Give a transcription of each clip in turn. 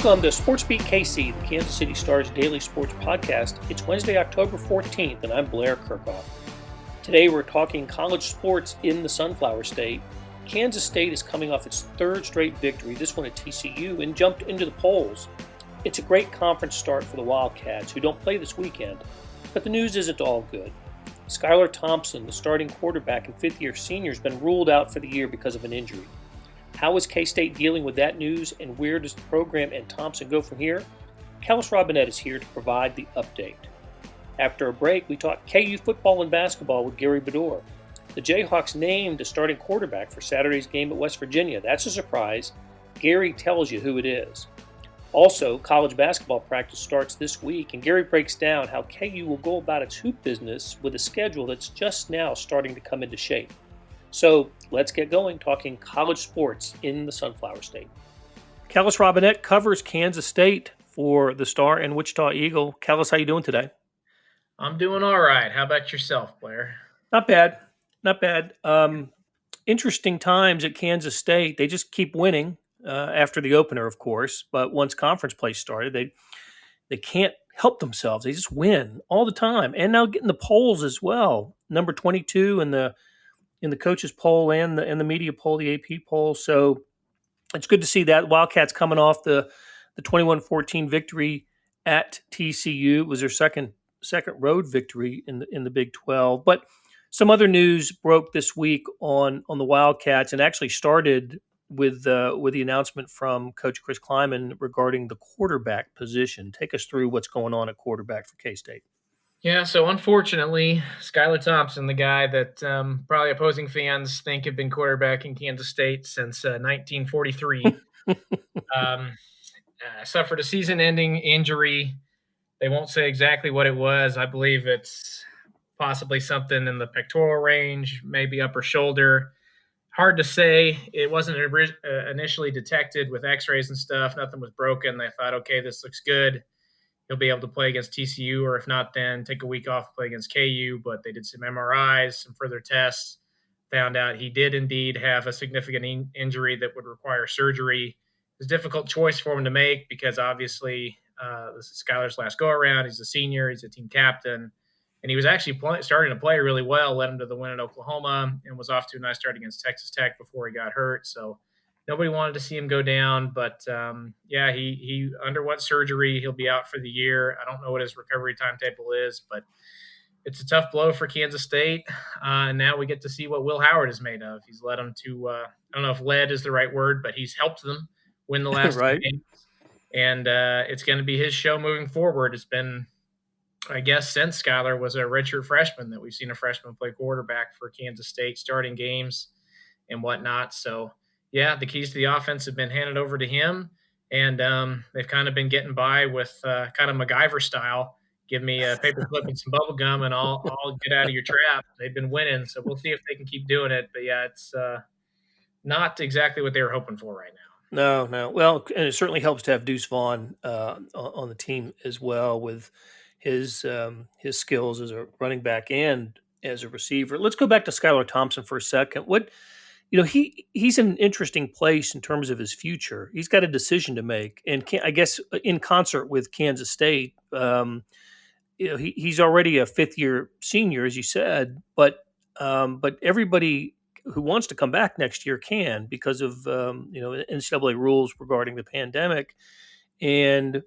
Welcome to SportsBeat KC, the Kansas City Star's daily sports podcast. It's Wednesday, October 14th, and I'm Blair Kerkhoff. Today we're talking college sports in the Sunflower State. Kansas State is coming off its third straight victory, this one at TCU, and jumped into the polls. It's a great conference start for the Wildcats, who don't play this weekend, but the news isn't all good. Skylar Thompson, the starting quarterback and fifth-year senior, has been ruled out for the year because of an injury. How is K-State dealing with that news, and where does the program and Thompson go from here? Kellis Robinett is here to provide the update. After a break, we talk KU football and basketball with Gary Bedore. The Jayhawks named a starting quarterback for Saturday's game at West Virginia. That's a surprise. Gary tells you who it is. Also, college basketball practice starts this week, and Gary breaks down how KU will go about its hoop business with a schedule that's just now starting to come into shape. So let's get going talking college sports in the Sunflower State. Kellis Robinett covers Kansas State for the Star and Wichita Eagle. Kellis, how you doing today? I'm doing all right. How about yourself, Blair? Not bad. Interesting times at Kansas State. They just keep winning after the opener, of course. But once conference play started, they can't help themselves. They just win all the time. And now getting the polls as well. Number 22 in the coaches poll and the media poll, the AP poll. So it's good to see that. Wildcats coming off the 21-14 victory at TCU. It was their second road victory in the Big 12. But some other news broke this week on the Wildcats, and actually started with the announcement from Coach Chris Kleiman regarding the quarterback position. Take us through what's going on at quarterback for K-State. Yeah, so unfortunately, Skylar Thompson, the guy that probably opposing fans think had been quarterback in Kansas State since 1943, suffered a season-ending injury. They won't say exactly what it was. I believe it's possibly something in the pectoral range, maybe upper shoulder. Hard to say. It wasn't initially detected with x-rays and stuff. Nothing was broken. They thought, okay, this looks good. He'll be able to play against TCU, or if not, then take a week off to play against KU. But they did some MRIs, some further tests, found out he did indeed have a significant injury that would require surgery. It was a difficult choice for him to make because obviously this is Skylar's last go-around. He's a senior. He's a team captain. And he was actually starting to play really well, led him to the win in Oklahoma, and was off to a nice start against Texas Tech before he got hurt. So nobody wanted to see him go down, but he underwent surgery. He'll be out for the year. I don't know what his recovery timetable is, but it's a tough blow for Kansas State. And now we get to see what Will Howard is made of. He's led them to I don't know if led is the right word, but he's helped them win the last right. game. And it's going to be his show moving forward. It's been, I guess, since Skylar was a redshirt freshman that we've seen a freshman play quarterback for Kansas State, starting games and whatnot. So, yeah, the keys to the offense have been handed over to him, and they've kind of been getting by with kind of MacGyver style. Give me a paperclip and some bubble gum, and I'll get out of your trap. They've been winning, so we'll see if they can keep doing it. But, yeah, it's not exactly what they were hoping for right now. No. Well, and it certainly helps to have Deuce Vaughn on the team as well with his skills as a running back and as a receiver. Let's go back to Skylar Thompson for a second. He's in an interesting place in terms of his future. He's got a decision to make, and I guess in concert with Kansas State, he's already a fifth-year senior, as you said, but everybody who wants to come back next year can because of NCAA rules regarding the pandemic, and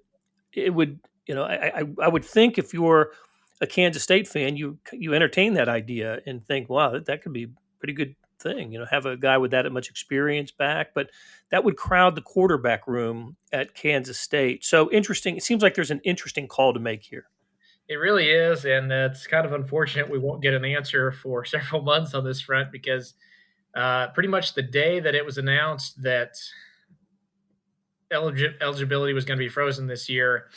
it would. I would think if you're a Kansas State fan, you entertain that idea and think, wow, that could be a pretty good thing. Have a guy with that much experience back, but that would crowd the quarterback room at Kansas State. So interesting. It seems like there's an interesting call to make here. It really is, and it's kind of unfortunate we won't get an answer for several months on this front because pretty much the day that it was announced that eligibility was going to be frozen this year,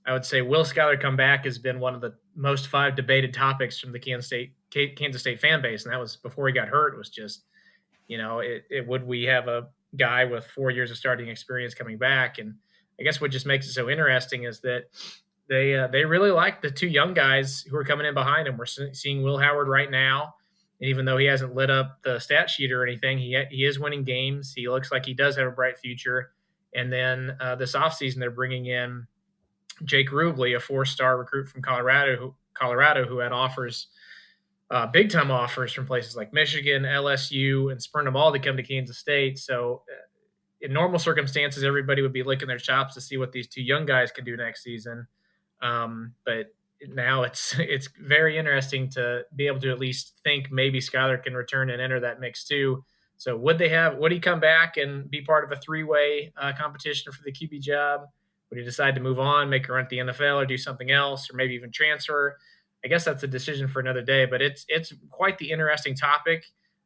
I would say will Skylar come back has been one of the most 5 debated topics from the Kansas State fan base, and that was before he got hurt. It was just, would we have a guy with 4 years of starting experience coming back? And I guess what just makes it so interesting is that they really like the 2 young guys who are coming in behind him. We're seeing Will Howard right now, and even though he hasn't lit up the stat sheet or anything, he is winning games. He looks like he does have a bright future. And then this offseason, they're bringing in Jake Rubley, a 4-star recruit from Colorado, who had offers, big-time offers from places like Michigan, LSU, and spurned them all to come to Kansas State. So in normal circumstances, everybody would be licking their chops to see what these two young guys can do next season. But now it's very interesting to be able to at least think maybe Skylar can return and enter that mix too. So would he come back and be part of a 3-way competition for the QB job? Would he decide to move on, make a run at the NFL, or do something else, or maybe even transfer? I guess that's a decision for another day, but it's quite the interesting topic.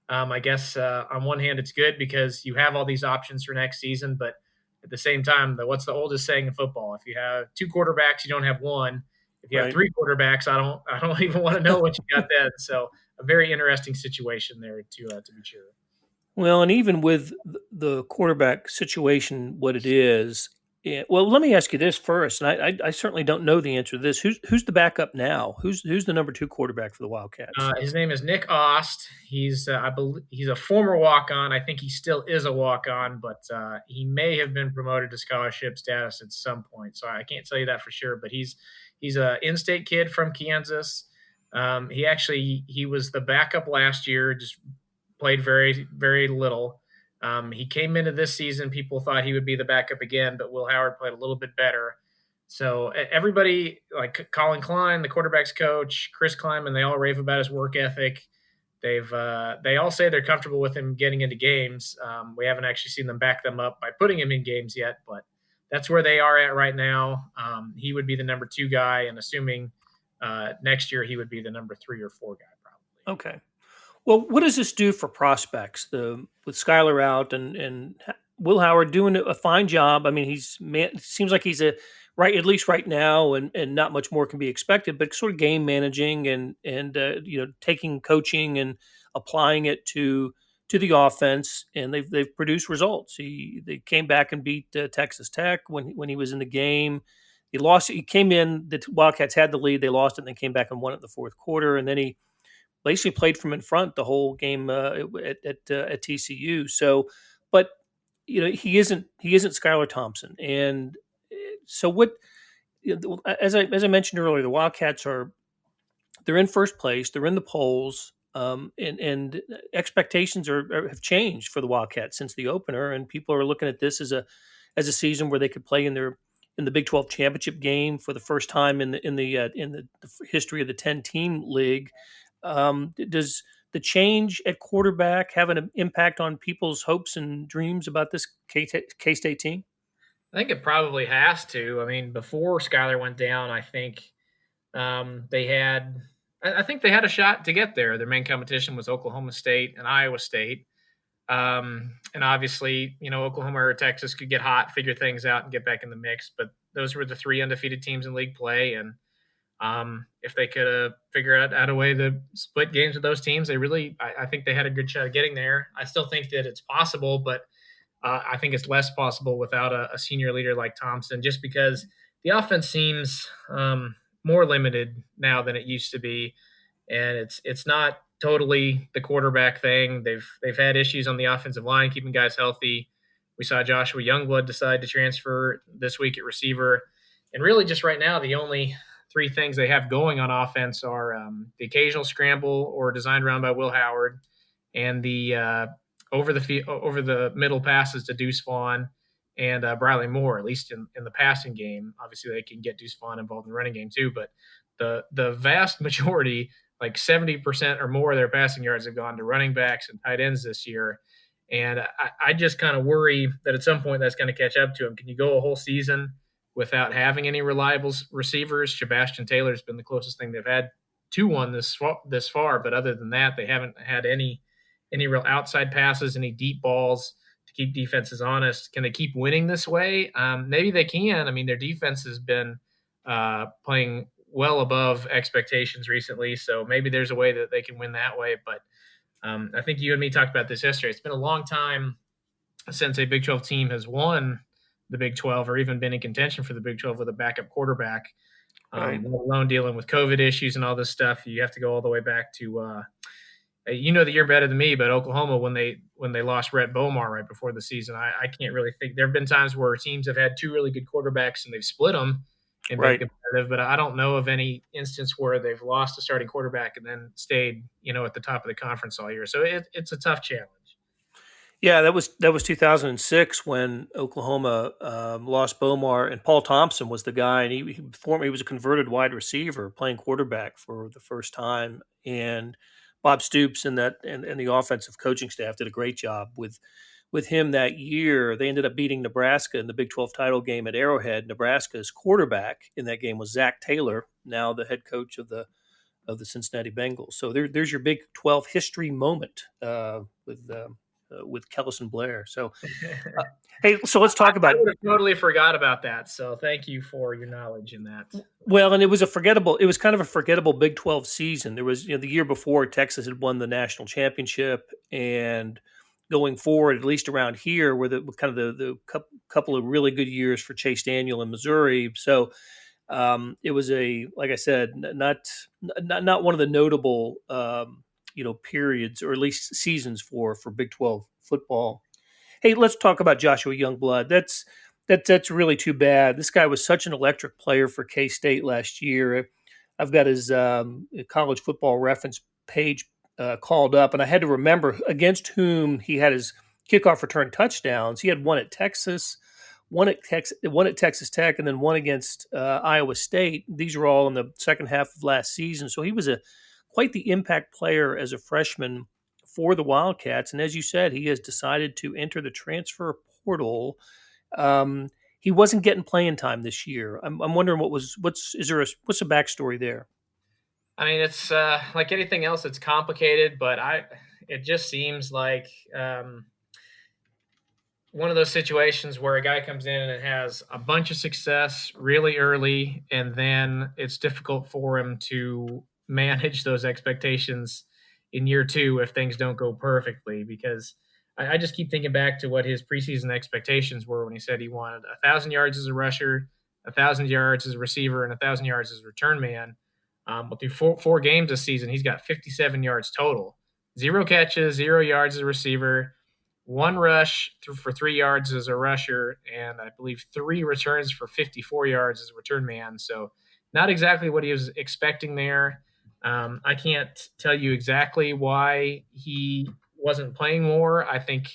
I guess on one hand, it's good because you have all these options for next season, but at the same time, what's the oldest saying in football? If you have 2 quarterbacks, you don't have one. If you have 3 quarterbacks, I don't even want to know what you got then. So a very interesting situation there to be sure. Well, and even with the quarterback situation, what it is. Yeah, well, let me ask you this first, and I certainly don't know the answer to this. Who's the backup now? Who's the number 2 quarterback for the Wildcats? His name is Nick Ost. He's I believe he's a former walk-on. I think he still is a walk-on, but he may have been promoted to scholarship status at some point. So I can't tell you that for sure. But he's a in-state kid from Kansas. He was the backup last year. Just played very, very little. He came into this season. People thought he would be the backup again, but Will Howard played a little bit better. So everybody, like Colin Klein, the quarterback's coach, Chris Kleiman, they all rave about his work ethic. They all say they're comfortable with him getting into games. We haven't actually seen them back them up by putting him in games yet, but that's where they are at right now. He would be the number 2 guy, and assuming next year he would be the number 3 or 4 guy probably. Okay. Well, what does this do for prospects? With Skylar out and Will Howard doing a fine job. I mean, seems like he's at least right now, and not much more can be expected. But sort of game managing and taking coaching and applying it to the offense, and they've produced results. They came back and beat Texas Tech when he was in the game. He lost. He came in. The Wildcats had the lead. They lost it, and they came back and won it in the fourth quarter. And then he basically played from in front the whole game at TCU. So, but he isn't Skylar Thompson, and so what? As I mentioned earlier, the Wildcats they're in first place. They're in the polls, and expectations have changed for the Wildcats since the opener, and people are looking at this as a season where they could play in the Big 12 championship game for the first time in the history of the 10-team league. Does the change at quarterback have an impact on people's hopes and dreams about this K-State team? I think it probably has to. I mean, before Skylar went down, I think they had a shot to get there. Their main competition was Oklahoma State and Iowa State. And obviously, Oklahoma or Texas could get hot, figure things out, and get back in the mix. But those were the 3 undefeated teams in league play, and if they could figure out a way to split games with those teams, I think they had a good shot of getting there. I still think that it's possible, but I think it's less possible without a senior leader like Thompson, just because the offense seems more limited now than it used to be, and it's not totally the quarterback thing. They've had issues on the offensive line keeping guys healthy. We saw Joshua Youngblood decide to transfer this week at receiver, and really just right now the only 3 things they have going on offense are the occasional scramble or design run by Will Howard, and the over the middle passes to Deuce Vaughn and Briley Moore, at least in the passing game. Obviously, they can get Deuce Vaughn involved in the running game too, but the vast majority, like 70% or more of their passing yards have gone to running backs and tight ends this year. And I just kind of worry that at some point that's going to catch up to him. Can you go a whole season without having any reliable receivers? Sebastian Taylor's been the closest thing they've had to one this far, but other than that, they haven't had any real outside passes, any deep balls to keep defenses honest. Can they keep winning this way? Maybe they can. I mean, their defense has been playing well above expectations recently, so maybe there's a way that they can win that way. But I think you and me talked about this yesterday. It's been a long time since a Big 12 team has won the Big 12 or even been in contention for the Big 12 with a backup quarterback, Right. let alone dealing with COVID issues and all this stuff. You have to go all the way back to You know the year better than me, but Oklahoma, when they lost Rhett Bomar right before the season, I can't really think. There have been times where teams have had two really good quarterbacks and they've split them and been Right. competitive, but I don't know of any instance where they've lost a starting quarterback and then stayed, at the top of the conference all year. So it's a tough challenge. Yeah, that was 2006 when Oklahoma lost Bomar, and Paul Thompson was the guy, and he was a converted wide receiver playing quarterback for the first time, and Bob Stoops and the offensive coaching staff did a great job with him that year. They ended up beating Nebraska in the Big 12 title game at Arrowhead. Nebraska's quarterback in that game was Zach Taylor, now the head coach of the Cincinnati Bengals. So there's your Big 12 history moment with Kellis and Blair. So, hey, so let's talk about. I would have totally forgot about that. So thank you for your knowledge in that. Well, and it was kind of a forgettable Big 12 season. There was, the year before Texas had won the national championship, and going forward, at least around here, were the couple of really good years for Chase Daniel in Missouri. So it was like I said, not one of the notable periods, or at least seasons for Big 12 football. Hey, let's talk about Joshua Youngblood. That's really too bad. This guy was such an electric player for K-State last year. I've got his college football reference page called up, and I had to remember against whom he had his kickoff return touchdowns. He had one at Texas, one at Texas Tech, and then one against Iowa State. These were all in the second half of last season. So he was quite the impact player as a freshman for the Wildcats. And as you said, he has decided to enter the transfer portal. He wasn't getting playing time this year. I'm wondering what's the backstory there? I mean, it's like anything else, it's complicated, but it just seems like one of those situations where a guy comes in and has a bunch of success really early, and then it's difficult for him to manage those expectations in year two if things don't go perfectly, because I just keep thinking back to what his preseason expectations were when he said he wanted 1,000 yards as a rusher, 1,000 yards as a receiver, and 1,000 yards as a return man. But through four games this season, he's got 57 yards total, 0 catches, 0 yards as a receiver, 1 rush for 3 yards as a rusher, and I believe 3 returns for 54 yards as a return man. So not exactly what he was expecting there. I can't tell you exactly why he wasn't playing more. I think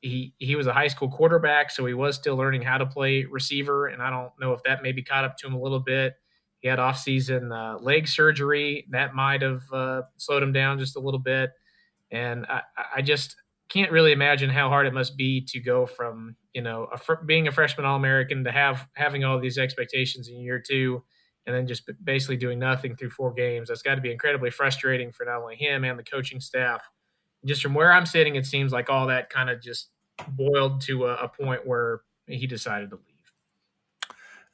he was a high school quarterback, so he was still learning how to play receiver, and I don't know if that maybe caught up to him a little bit. He had off-season leg surgery. That might have slowed him down just a little bit. And I just can't really imagine how hard it must be to go from, being a freshman All-American to having all these expectations in year two, and then just basically doing nothing through 4 games. That's got to be incredibly frustrating for not only him and the coaching staff. Just from where I'm sitting, it seems like all that kind of just boiled to a point where he decided to leave.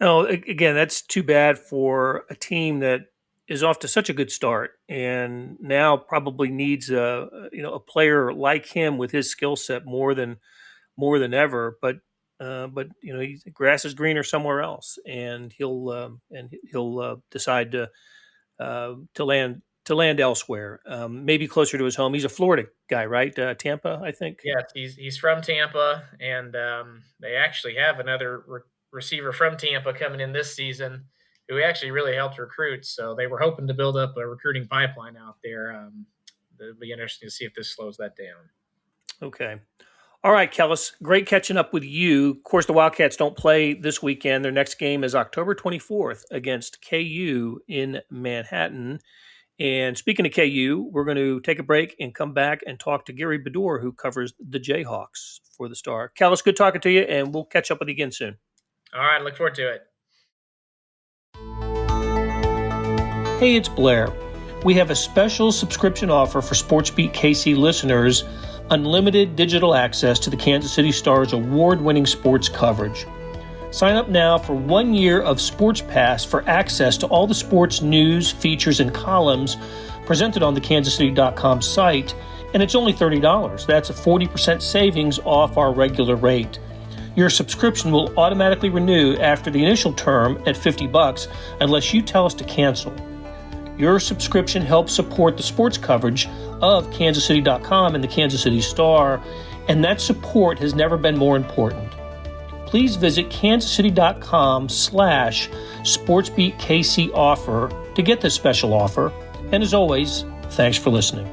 No, again, that's too bad for a team that is off to such a good start, and now probably needs a player like him with his skill set more than ever. But grass is greener somewhere else, and he'll decide to land elsewhere, maybe closer to his home. He's a Florida guy, right? Tampa, I think. Yes, he's from Tampa, and they actually have another receiver from Tampa coming in this season who actually really helped recruit. So they were hoping to build up a recruiting pipeline out there. It'll be interesting to see if this slows that down. Okay. All right, Kellis, great catching up with you. Of course, the Wildcats don't play this weekend. Their next game is October 24th against KU in Manhattan. And speaking of KU, we're going to take a break and come back and talk to Gary Bedore, who covers the Jayhawks for the Star. Kellis, good talking to you, and we'll catch up with you again soon. All right, look forward to it. Hey, it's Blair. We have a special subscription offer for SportsBeat KC listeners, unlimited digital access to the Kansas City Star's award-winning sports coverage. Sign up now for 1 year of Sports Pass for access to all the sports news, features, and columns presented on the kansascity.com site, and it's only $30. That's a 40% savings off our regular rate. Your subscription will automatically renew after the initial term at $50 unless you tell us to cancel. Your subscription helps support the sports coverage of KansasCity.com and the Kansas City Star, and that support has never been more important. Please visit kansascity.com/SportsBeat KC offer to get this special offer. And as always, thanks for listening.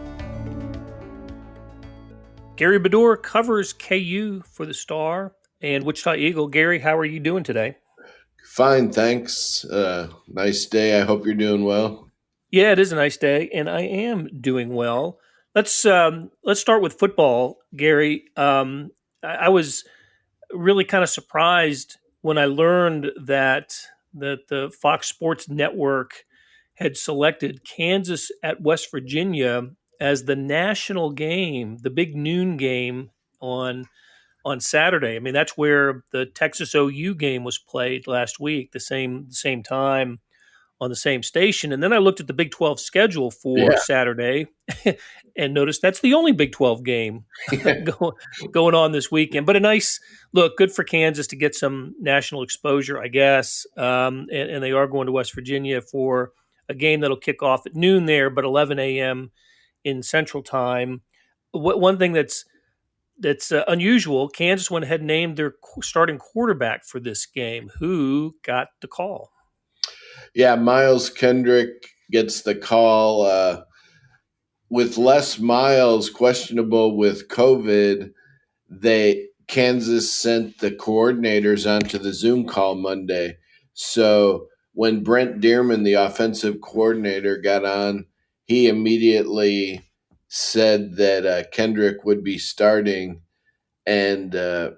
Gary Bedore covers KU for the Star and Wichita Eagle. Gary, how are you doing today? Fine, thanks. Nice day. I hope you're doing well. Yeah, it is a nice day, and I am doing well. Let's start with football, Gary. I was really kind of surprised when I learned that the Fox Sports Network had selected Kansas at West Virginia as the national game, the big noon game on Saturday. I mean, that's where the Texas OU game was played last week, the same time on the same station. And then I looked at the Big 12 schedule for Saturday and noticed that's the only Big 12 game going on this weekend. But a nice look, good for Kansas to get some national exposure, I guess. And they are going to West Virginia for a game that'll kick off at noon there, but 11 a.m. in Central Time. One thing that's unusual, Kansas went ahead and named their starting quarterback for this game. Who got the call? Yeah, Miles Kendrick gets the call. With Les Miles questionable with COVID, Kansas sent the coordinators onto the Zoom call Monday. So when Brent Dearman, the offensive coordinator, got on, he immediately said that Kendrick would be starting, and they're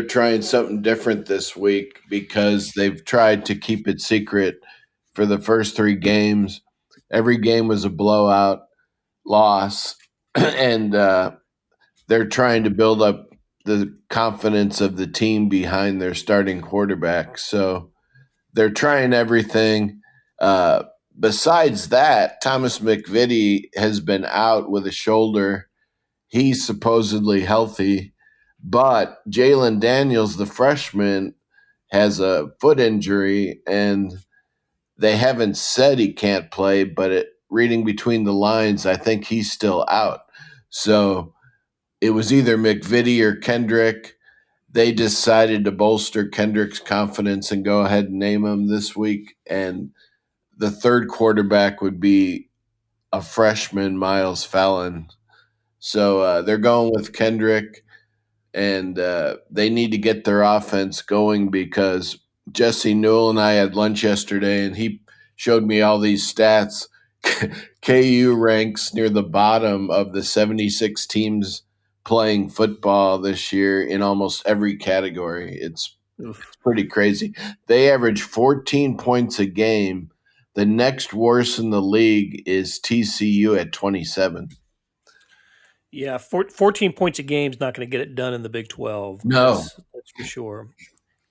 trying something different this week because they've tried to keep it secret for the first three games. Every game was a blowout loss, and they're trying to build up the confidence of the team behind their starting quarterback. So they're trying everything. Besides that, Thomas McVitie has been out with a shoulder. He's supposedly healthy. But Jalen Daniels, the freshman, has a foot injury, and they haven't said he can't play, but reading between the lines, I think he's still out. So it was either McVitie or Kendrick. They decided to bolster Kendrick's confidence and go ahead and name him this week. And the third quarterback would be a freshman, Miles Fallon. So they're going with Kendrick. And they need to get their offense going because Jesse Newell and I had lunch yesterday, and he showed me all these stats. KU ranks near the bottom of the 76 teams playing football this year in almost every category. It's pretty crazy. They average 14 points a game. The next worst in the league is TCU at 27. Yeah, 14 points a game is not going to get it done in the Big 12. No. That's for sure.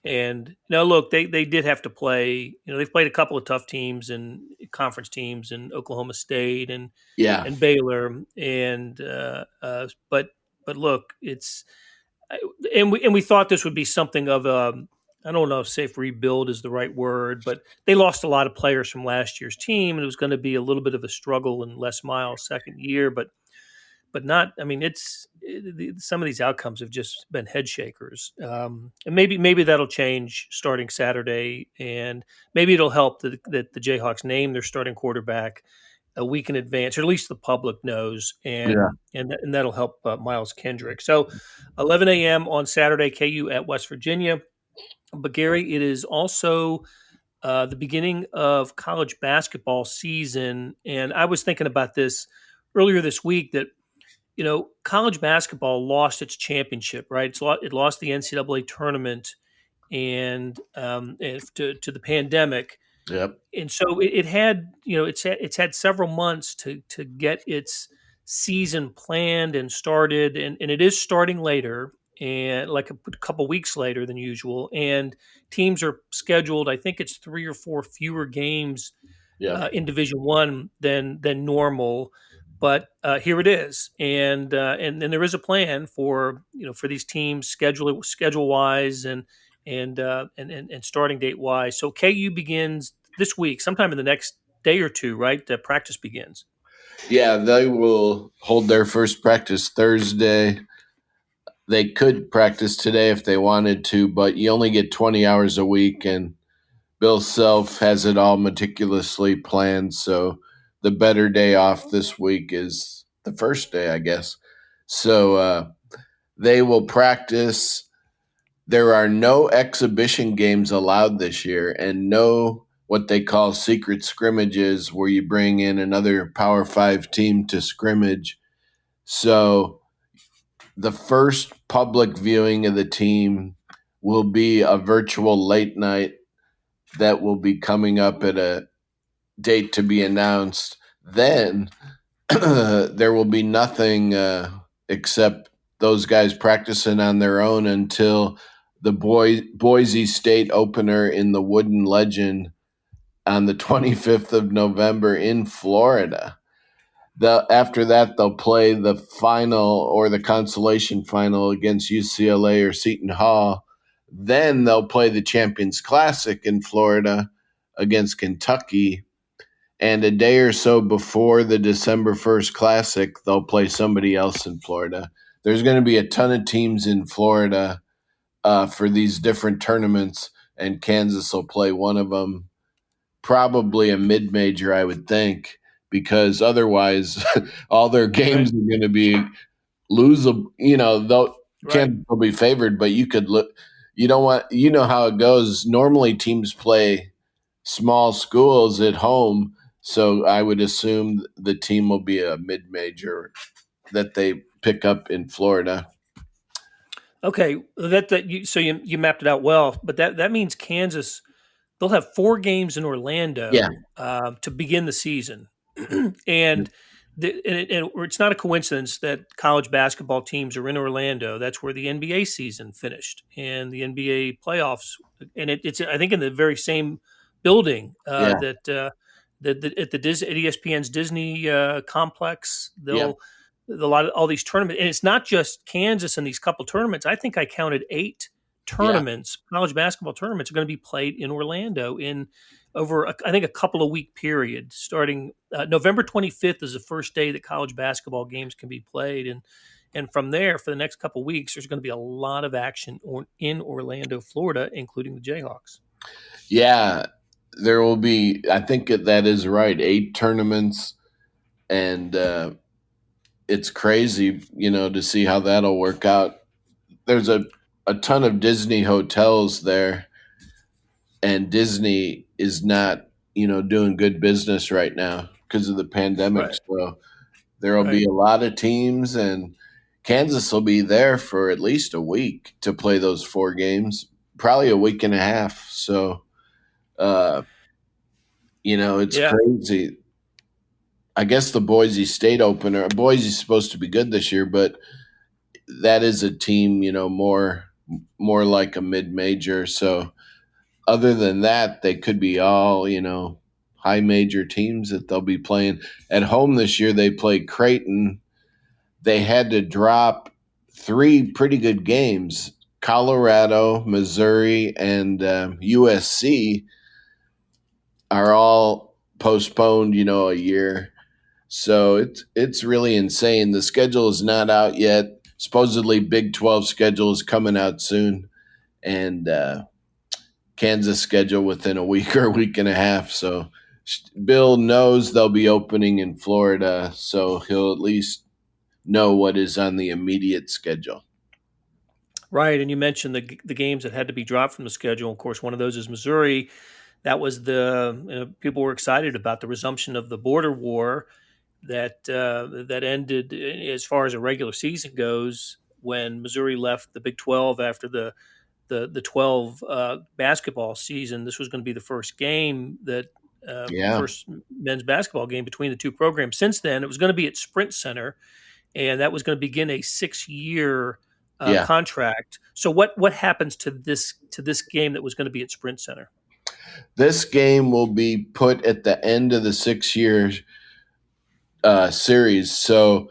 And now, look, they did have to play. They've played a couple of tough teams and conference teams in Oklahoma State and Baylor. And but look, it's and we thought this would be something of a, I don't know if safe rebuild is the right word, but they lost a lot of players from last year's team, and it was going to be a little bit of a struggle in Les Miles' second year, but not. I mean, some of these outcomes have just been head shakers, and maybe that'll change starting Saturday, and maybe it'll help that the Jayhawks name their starting quarterback a week in advance, or at least the public knows, and that'll help Miles Kendrick. So, 11 a.m. on Saturday, KU at West Virginia. But Gary, it is also the beginning of college basketball season, and I was thinking about this earlier this week that. College basketball lost its championship, right? It lost the NCAA tournament and to the pandemic. Yep. And so it had, it's had several months to get its season planned and started, and it is starting later, and like a couple weeks later than usual. And teams are scheduled, I think it's 3 or 4 fewer games in Division I than normal. But here it is, and there is a plan for these teams schedule wise and starting date wise. So KU begins this week, sometime in the next day or two, right? The practice begins. Yeah, they will hold their first practice Thursday. They could practice today if they wanted to, but you only get 20 hours a week, and Bill Self has it all meticulously planned. So the better day off this week is the first day, I guess. So they will practice. There are no exhibition games allowed this year, and no what they call secret scrimmages where you bring in another Power 5 team to scrimmage. So the first public viewing of the team will be a virtual late night that will be coming up at a date to be announced. Then there will be nothing except those guys practicing on their own until the Boise State opener in the Wooden Legend on the 25th of November in Florida. After that, they'll play the final or the consolation final against UCLA or Seton Hall. Then they'll play the Champions Classic in Florida against Kentucky. And a day or so before the December 1st Classic, they'll play somebody else in Florida. There's going to be a ton of teams in Florida for these different tournaments, and Kansas will play one of them, probably a mid-major, I would think, because otherwise all their games are going to be losable. Kansas will be favored, but you could look. You don't want. You know how it goes. Normally, teams play small schools at home, so I would assume the team will be a mid-major that they pick up in Florida. Okay, so you mapped it out well, but that means Kansas, they'll have 4 games in Orlando to begin the season, and it's not a coincidence that college basketball teams are in Orlando. That's where the NBA season finished and the NBA playoffs, and it's I think in the very same building that at ESPN's Disney complex. All these tournaments, and it's not just Kansas and these couple tournaments. I think I counted 8 tournaments, college basketball tournaments, are going to be played in Orlando in over, I think, a couple of week period. Starting November 25th is the first day that college basketball games can be played, and from there, for the next couple of weeks, there's going to be a lot of action in Orlando, Florida, including the Jayhawks. Yeah, there will be. I think that is right. 8 tournaments, and it's crazy, to see how that'll work out. There's a ton of Disney hotels there, and Disney is not, doing good business right now because of the pandemic. Right. So there will be a lot of teams, and Kansas will be there for at least a week to play those 4 games, probably a week and a half. So, it's crazy. I guess the Boise State opener, Boise's supposed to be good this year, but that is a team, more like a mid-major. So other than that, they could be all, high major teams that they'll be playing. At home this year, they played Creighton. They had to drop 3 pretty good games. Colorado, Missouri, and USC are all postponed, a year. So it's really insane. The schedule is not out yet. Supposedly Big 12 schedule is coming out soon, and Kansas schedule within a week or a week and a half. So Bill knows they'll be opening in Florida, so he'll at least know what is on the immediate schedule. Right, and you mentioned the games that had to be dropped from the schedule. Of course, one of those is Missouri. That was people were excited about the resumption of the border war that ended, as far as a regular season goes, when Missouri left the Big 12 after the 12 basketball season. This was going to be the first game first men's basketball game between the two programs. Since then, it was going to be at Sprint Center, and that was going to begin a 6-year contract. So what happens to this game that was going to be at Sprint Center? This game will be put at the end of the 6-year series. So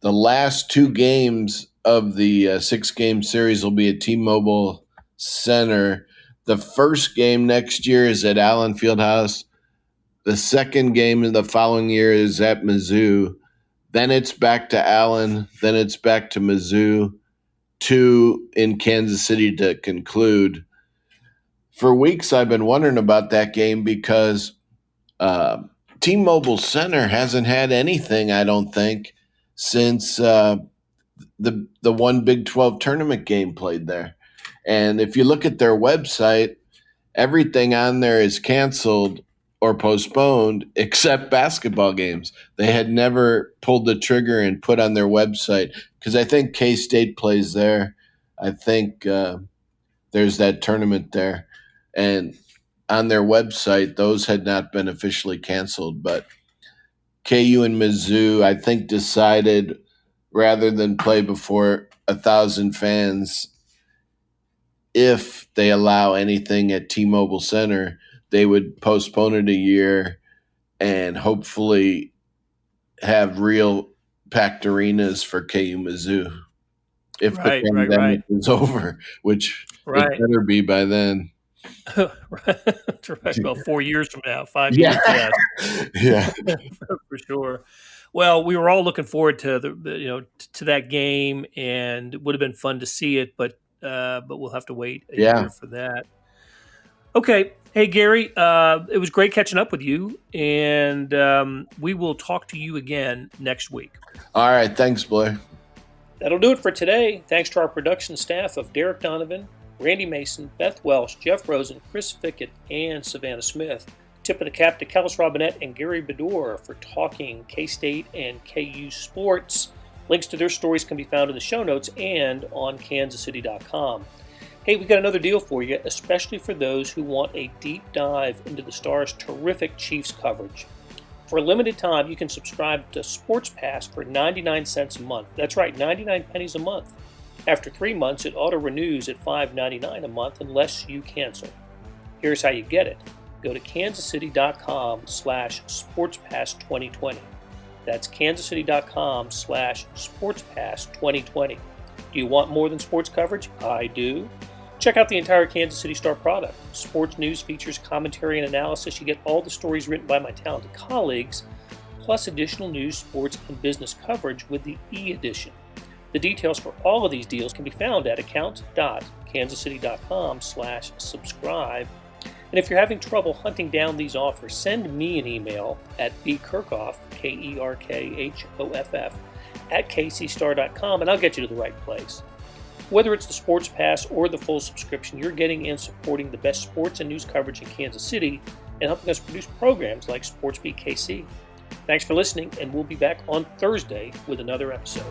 the last 2 games of the 6-game series will be at T-Mobile Center. The first game next year is at Allen Fieldhouse. The second game in the following year is at Mizzou. Then it's back to Allen. Then it's back to Mizzou. 2 in Kansas City to conclude. For weeks, I've been wondering about that game because T-Mobile Center hasn't had anything, I don't think, since the one Big 12 tournament game played there. And if you look at their website, everything on there is canceled or postponed except basketball games. They had never pulled the trigger and put on their website because I think K-State plays there. I think there's that tournament there. And on their website, those had not been officially canceled. But KU and Mizzou, I think, decided rather than play before 1,000 fans, if they allow anything at T-Mobile Center, they would postpone it a year and hopefully have real packed arenas for KU Mizzou if the pandemic is over, which it better be by then. Right. Well, 4 years from now, 5 years from now. Yeah. For sure. Well, we were all looking forward to to that game, and it would have been fun to see it, but we'll have to wait a year for that. Okay. Hey, Gary, it was great catching up with you, and we will talk to you again next week. All right. Thanks, Blair. That'll do it for today. Thanks to our production staff of Derek Donovan, Randy Mason, Beth Welsh, Jeff Rosen, Chris Fickett, and Savannah Smith. Tip of the cap to Kellis Robinett and Gary Bedore for talking K-State and KU sports. Links to their stories can be found in the show notes and on kansascity.com. Hey, we got another deal for you, especially for those who want a deep dive into the Stars' terrific Chiefs coverage. For a limited time, you can subscribe to Sports Pass for 99 cents a month. That's right, 99 pennies a month. After 3 months, it auto-renews at $5.99 a month unless you cancel. Here's how you get it. Go to kansascity.com/sportspass2020. That's kansascity.com/sportspass2020. Do you want more than sports coverage? I do. Check out the entire Kansas City Star product. Sports news, features, commentary, and analysis. You get all the stories written by my talented colleagues, plus additional news, sports, and business coverage with the e-edition. The details for all of these deals can be found at account.kansascity.com/subscribe. And if you're having trouble hunting down these offers, send me an email at bkerkhoff, KERKHOFF, @kcstar.com, and I'll get you to the right place. Whether it's the Sports Pass or the full subscription, you're getting and supporting the best sports and news coverage in Kansas City and helping us produce programs like SportsBeat KC. Thanks for listening, and we'll be back on Thursday with another episode.